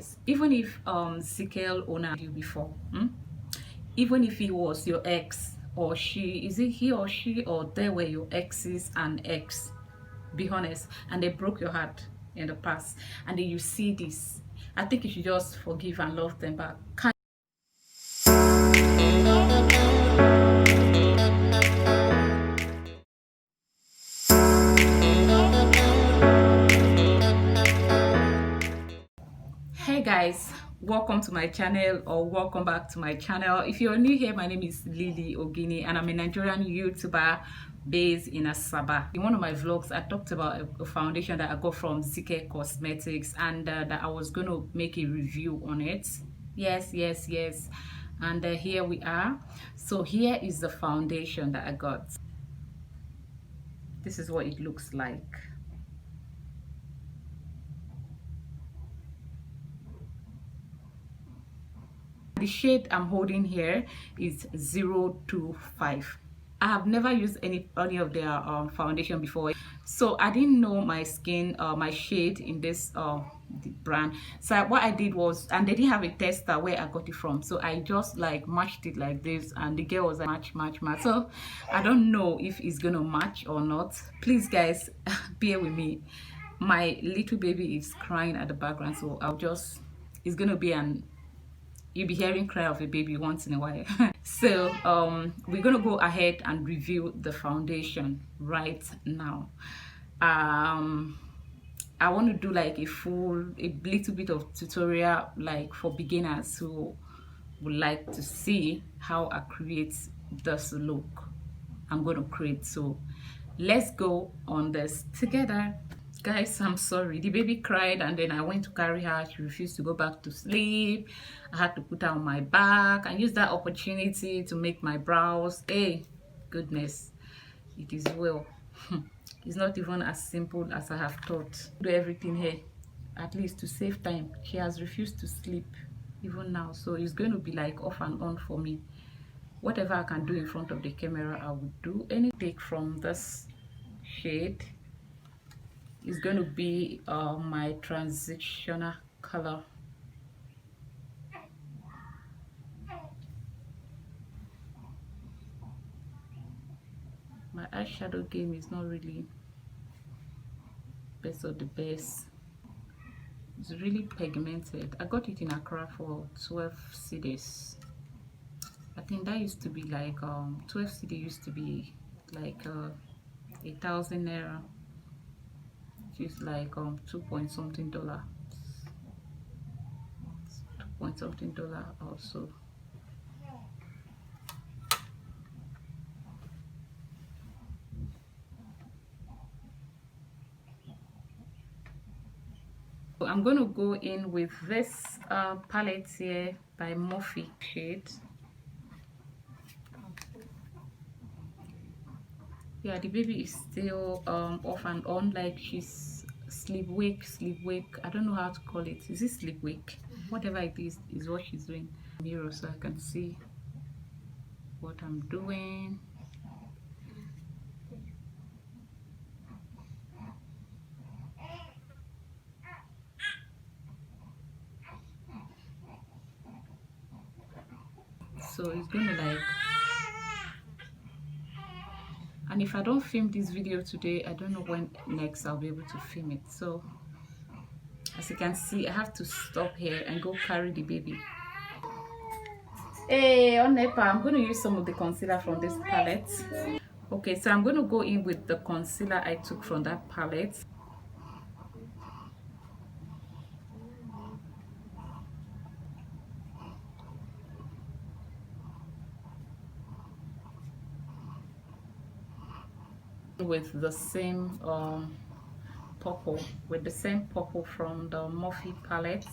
honest, even if Zikle owner you before, even if he was your ex, or she, is it he or she, or they were your exes and ex, be honest, and they broke your heart in the past, and then you see this, I think you should just forgive and love them back. Hey guys, welcome to my channel, or welcome back to my channel. If you're new here, my name is Lilyogini and I'm a Nigerian YouTuber based in Asaba. In one of my vlogs, I talked about a foundation that I got from Zikle Cosmetics, and that I was going to make a review on it. Yes, and here we are. So here is the foundation that I got. This is what it looks like. The shade I'm holding here is 025. I have never used any of their foundation before, so I didn't know my skin, my shade in this brand. So what I did was, and they didn't have a tester where I got it from, so I just like matched it like this, and the girl was like, match. So I don't know if it's gonna match or not. Please guys, bear with me. My little baby is crying at the background, so it's gonna be you'll be hearing cry of a baby once in a while. So we're gonna go ahead and review the foundation right now. I want to do like a little bit of tutorial, like for beginners who would like to see how I create this look I'm going to create. So let's go on this together. Guys, I'm sorry, the baby cried and then I went to carry her. She refused to go back to sleep. I had to put her on my back and use that opportunity to make my brows. Hey, goodness, it is well. It's not even as simple as I have thought. Do everything here, at least to save time. She has refused to sleep even now, so it's going to be like off and on for me. Whatever I can do in front of the camera, I will do. Any take from this shade is going to be my transitional color. My eyeshadow game is not really best of the best. It's really pigmented. I got it in Accra for 12 cedis. I think that used to be like 12 cedis used to be like 1,000 naira. It's like 2-point-something dollar, 2-point-something dollar also. So I'm going to go in with this palette here by Morphe shade. Yeah, the baby is still off and on, like she's sleep wake. I don't know how to call it. Is it sleep wake? Whatever it is what she's doing. Mirror, so I can see what I'm doing. So it's gonna like, and if I don't film this video today, I don't know when next I'll be able to film it. So as you can see, I have to stop here and go carry the baby. Hey, on Nepa, I'm going to use some of the concealer from this palette. Okay, so I'm going to go in with the concealer I took from that palette. With the same purple, from the Morphe palette.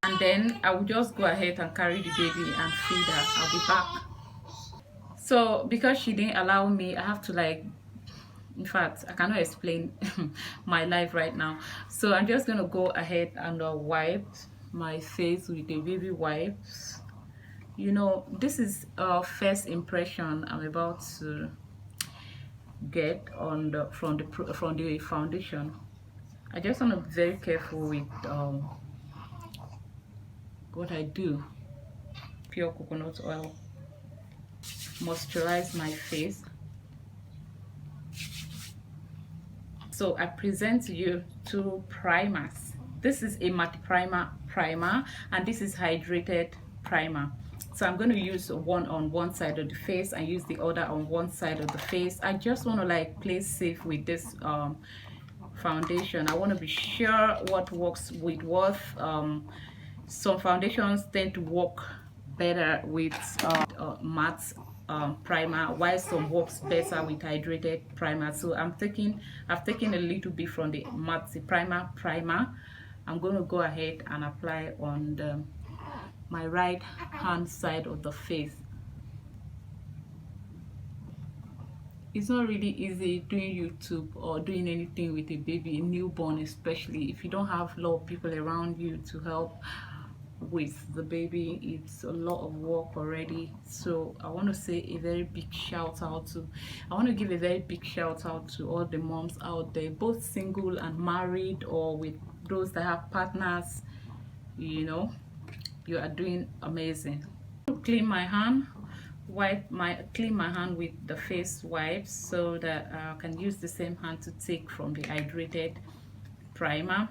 And then I will just go ahead and carry the baby and feed her. I'll be back. So because she didn't allow me, I have to like, in fact, I cannot explain my life right now. So I'm just gonna go ahead and wipe my face with the baby wipes. You know, this is a first impression I'm about to get on the from the foundation. I just want to be very careful with what I do. Pure coconut oil, moisturize my face. So I present to you two primers. This is a matte primer, and this is hydrated primer. So I'm going to use one on one side of the face and use the other on one side of the face. I just want to like play safe with this foundation. I want to be sure what works with what. Some foundations tend to work better with matte primer, while some works better with hydrated primer. So I've taken a little bit from the matte primer. I'm going to go ahead and apply on my right hand side of the face. It's not really easy doing YouTube or doing anything with a baby, a newborn, especially if you don't have a lot of people around you to help with the baby. It's a lot of work already. So I want to say a very big shout out to give a very big shout out to all the moms out there, both single and married, or with those that have partners. You know, you are doing amazing. Clean my hand, clean my hand with the face wipes so that I can use the same hand to take from the hydrated primer.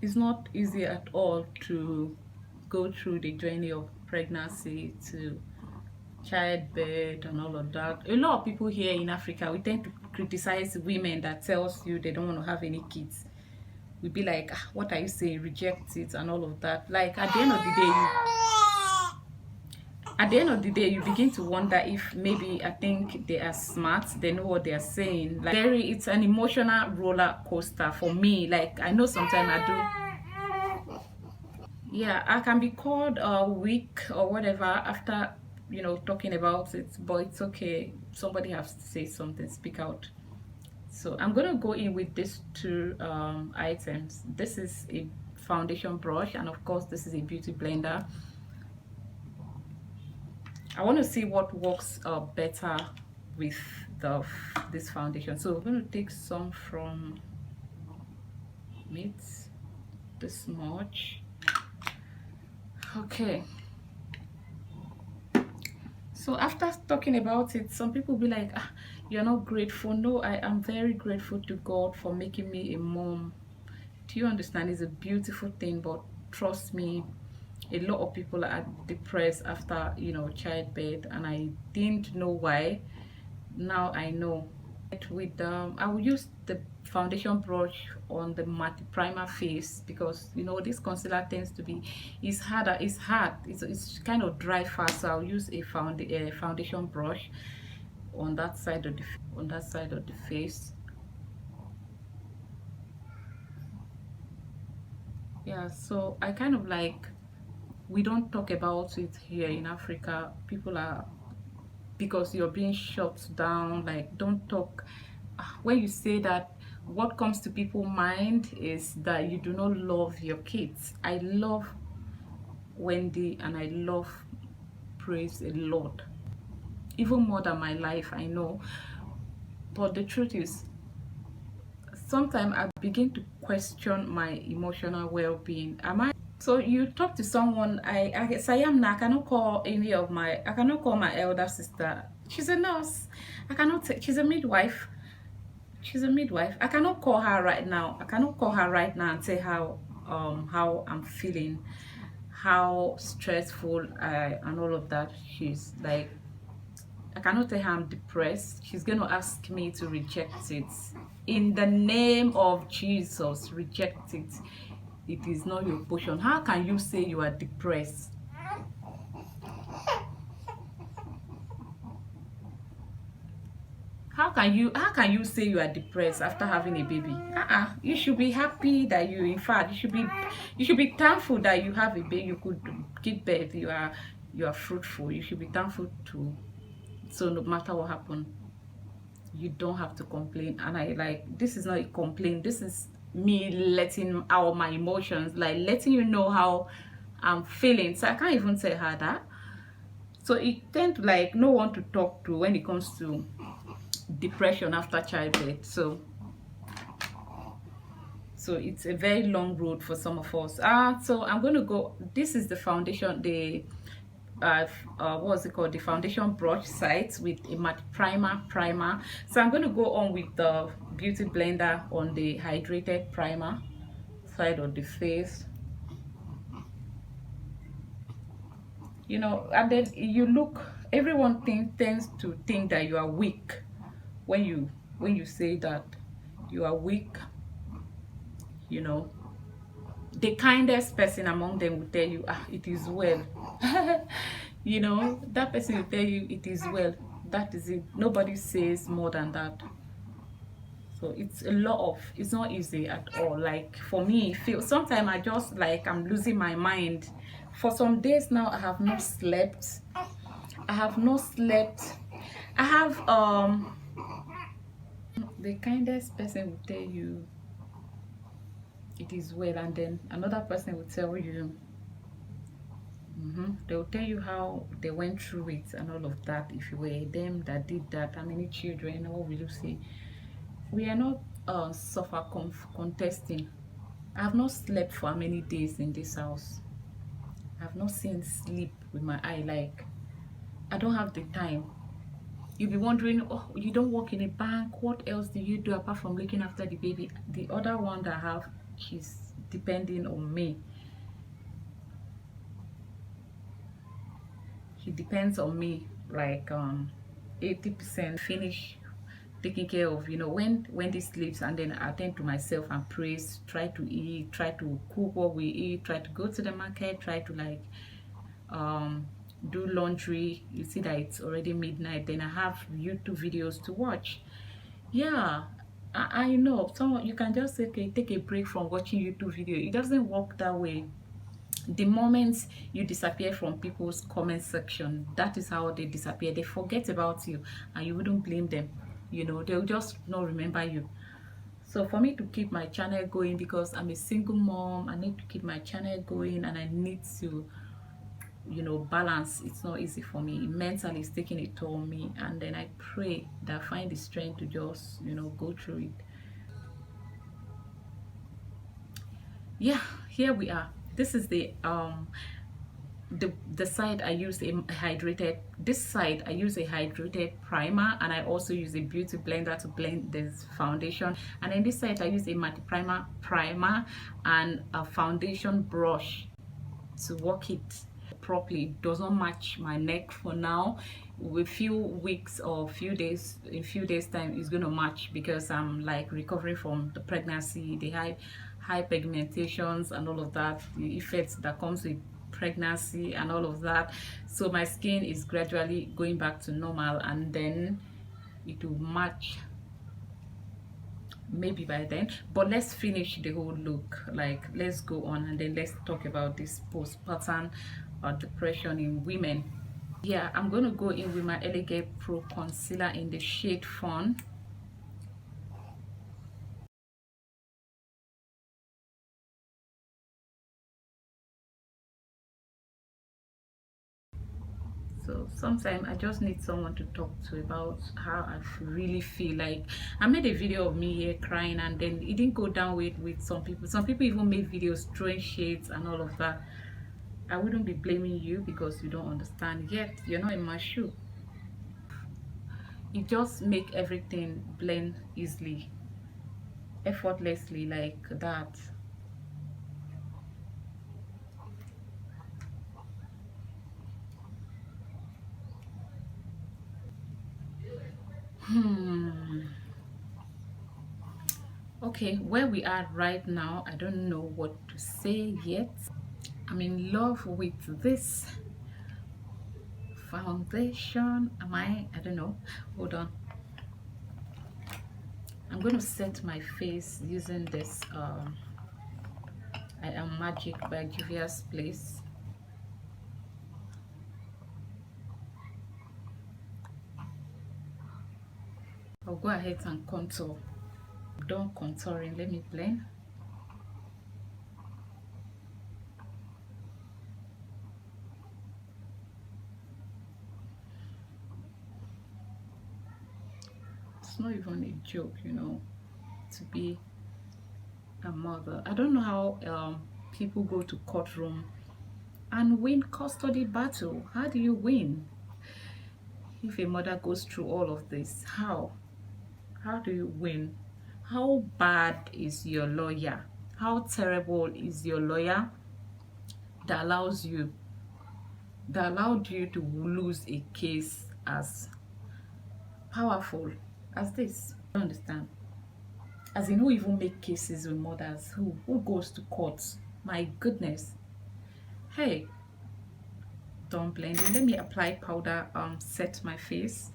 It's not easy at all to go through the journey of pregnancy to childbirth and all of that. A lot of people here in Africa, we tend to criticize women that tells you they don't want to have any kids. We'd be like, ah, what are you saying, reject it and all of that. Like at the end of the day, you begin to wonder if maybe I think they are smart, they know what they are saying. Like it's an emotional roller coaster for me. Like I know sometimes I do, yeah, I can be called weak or whatever after, you know, talking about it, but it's okay. Somebody has to say something, speak out. So I'm gonna go in with these two items. This is a foundation brush, and of course this is a beauty blender. I want to see what works better with this foundation. So we're going to take some from this smudge. Okay. So after talking about it, some people be like, ah, you're not grateful. No, I am very grateful to God for making me a mom. Do you understand? It's a beautiful thing, but trust me, a lot of people are depressed after, you know, childbirth, and I didn't know why. Now I know. With I will use the foundation brush on the matte primer face, because you know this concealer tends to be, it's hard, it's kind of dry fast. So I'll use a foundation brush on that side of the face. Yeah, so I kind of like, we don't talk about it here in Africa. People are, because you're being shut down, like don't talk. When you say that, what comes to people's mind is that you do not love your kids. I love Wendy and I love Praise a lot, even more than my life, I know. But the truth is, sometimes I begin to question my emotional well-being. Am I? So you talk to someone, I am now, I cannot call my elder sister. She's a nurse. She's a midwife. I cannot call her right now. And say how I'm feeling, how stressful and all of that. She's like, I cannot tell her I'm depressed. She's going to ask me to reject it. In the name of Jesus, reject it. It is not your portion. How can you say you are depressed? How can you say you are depressed after having a baby? You should be happy that in fact, you should be thankful that you have a baby. You could give birth. You are fruitful. You should be thankful too. So no matter what happened, you don't have to complain. And this is not a complaint. This is me letting out my emotions, like letting you know how I'm feeling. So I can't even tell her that. So it tend to like no one to talk to when it comes to depression after childbirth. So it's a very long road for some of us. So I'm going to go. This is the foundation, the what's it called, the foundation brush site with a matte primer. So I'm going to go on with the beauty blender on the hydrated primer side of the face. You know, and then you look, everyone tends to think that you are weak when you say that you are weak. You know, the kindest person among them will tell you, it is well. You know, that person will tell you it is well. That is it. Nobody says more than that. So it's a lot of, it's not easy at all. Like for me, feel sometimes I just like I'm losing my mind. For some days now, I have not slept. I have not slept. I have the kindest person will tell you it is well, and then another person will tell you they'll tell you how they went through it and all of that. If you were them that did that, how many children, what will you say? We are not suffer contesting. I have not slept for how many days in this house. I have not seen sleep with my eye. Like I don't have the time. You'll be wondering, oh, you don't work in a bank, what else do you do apart from looking after the baby? The other one that I have, she's depending on me. He depends on me like 80%. Finish taking care of, you know, when Wendy sleeps, and then I attend to myself and praise, try to eat, try to cook what we eat, try to go to the market, try to like do laundry. You see that it's already midnight, then I have YouTube videos to watch. Yeah, I know someone, you can just say, okay, take a break from watching YouTube video. It doesn't work that way. The moment you disappear from people's comment section, that is how they disappear. They forget about you, and you wouldn't blame them. You know, they'll just not remember you. So for me to keep my channel going, because I'm a single mom, I need to keep my channel going, and I need to, you know, balance. It's not easy for me mentally. It's taking a toll on me, and then I pray that I find the strength to just, you know, go through it. Yeah, here we are. This is the side I use a hydrated, this side I use a hydrated primer, and I also use a beauty blender to blend this foundation, and then this side I use a matte primer and a foundation brush to work it properly. It does not match my neck for now. With few weeks or few days, in few days time, it's going to match, because I'm like recovering from the pregnancy, the high pigmentations and all of that, the effects that comes with pregnancy and all of that. So my skin is gradually going back to normal, and then it will match maybe by then. But let's finish the whole look. Like, let's go on, and then let's talk about this postpartum depression in women. Yeah, I'm going to go in with my Elegant Pro concealer in the shade Fawn. So sometimes I just need someone to talk to about how I really feel. Like, I made a video of me here crying, and then it didn't go down with some people. Some people even made videos throwing shades and all of that. I wouldn't be blaming you because you don't understand yet. You're not in my shoe. It just make everything blend easily, effortlessly, like that. Okay, where we are right now, I don't know what to say yet. I'm in love with this foundation. Am I don't know. Hold on. I'm going to set my face using this I Am Magic by Juvia's Place. I'll go ahead and contour. Done contouring, let me blend. not even a joke, you know, to be a mother. I don't know how people go to courtroom and win custody battle. How do you win if a mother goes through all of this? How do you win? How bad is your lawyer? How terrible is your lawyer that allowed you to lose a case as powerful as this? I don't understand. As in, who even make cases with mothers? Who goes to court? My goodness. Hey, don't blend it. Let me apply powder, set my face.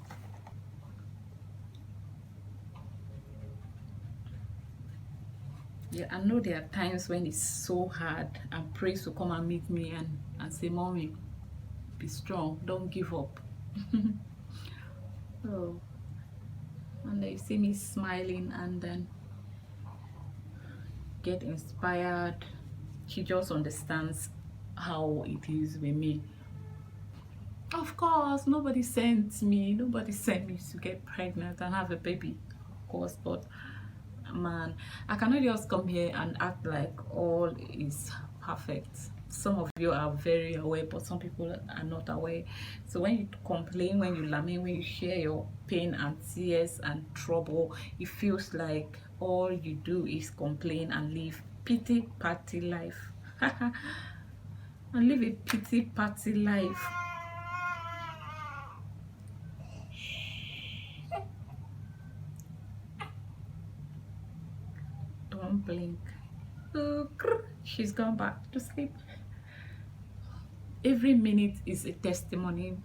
Yeah, I know there are times when it's so hard and praise will come and meet me and say, Mommy, be strong, don't give up. Oh, and they see me smiling and then get inspired. She just understands how it is with me. Of course, nobody sent me to get pregnant and have a baby, of course, but man, I cannot just come here and act like all is perfect. Some of you are very aware, but some people are not aware. So when you complain, when you lament, when you share your pain and tears and trouble, it feels like all you do is complain and live pity party life. And live a pity party life. Don't blink. She's gone back to sleep. Every minute is a testimony.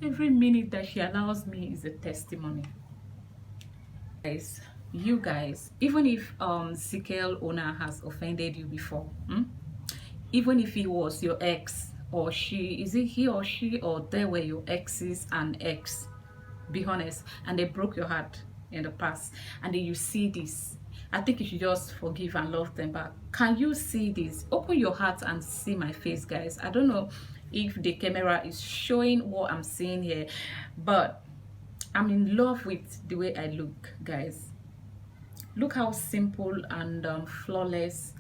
Every minute that she allows me is a testimony. Guys, you guys, even if Zikle owner has offended you before, even if he was your ex or she, is it he or she or they were your exes and ex, be honest, and they broke your heart in the past, and then you see this, I think you should just forgive and love them back. Can you see this? Open your heart and see my face, guys. I don't know if the camera is showing what I'm seeing here, but I'm in love with the way I look, guys. Look how simple and flawless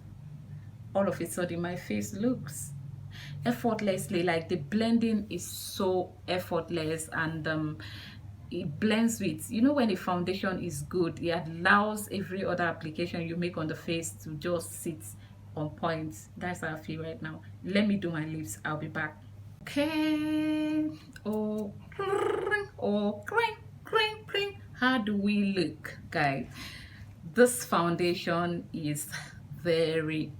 all of a sudden my face looks. Effortlessly, like the blending is so effortless, and it blends with, you know, when the foundation is good, it allows every other application you make on the face to just sit on point. That's how I feel right now. Let me do my lips. I'll be back. Okay. Oh, how do we look, guys? This foundation is very,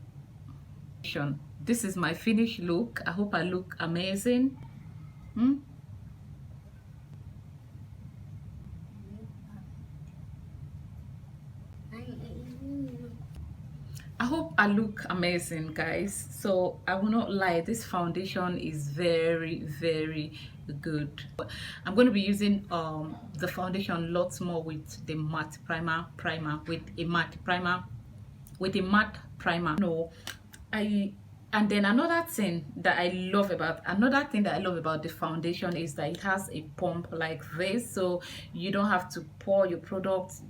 this is my finished look. I hope I look amazing. I hope I look amazing, guys. So I will not lie, this foundation is very, very good. I'm going to be using the foundation lots more with the matte primer with a matte primer. No, and then another thing that I love about the foundation is that it has a pump like this, so you don't have to pour your product,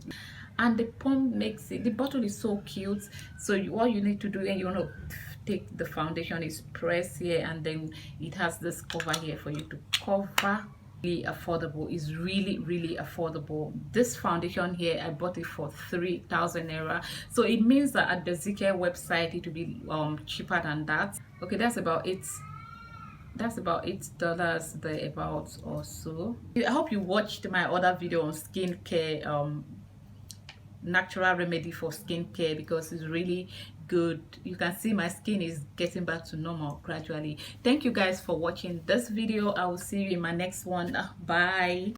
and the pump makes it, the bottle is so cute. So what you need to do when you want to take the foundation is press here, and then it has this cover here for you to cover. Really affordable. Is really, really affordable. This foundation here, I bought it for 3,000 naira, so it means that at the Zikle website it will be cheaper than that. Okay, that's about $8 there about, or so. I hope you watched my other video on skincare, natural remedy for skincare, because it's really good. You can see my skin is getting back to normal gradually. Thank you guys for watching this video. I will see you in my next one. Bye.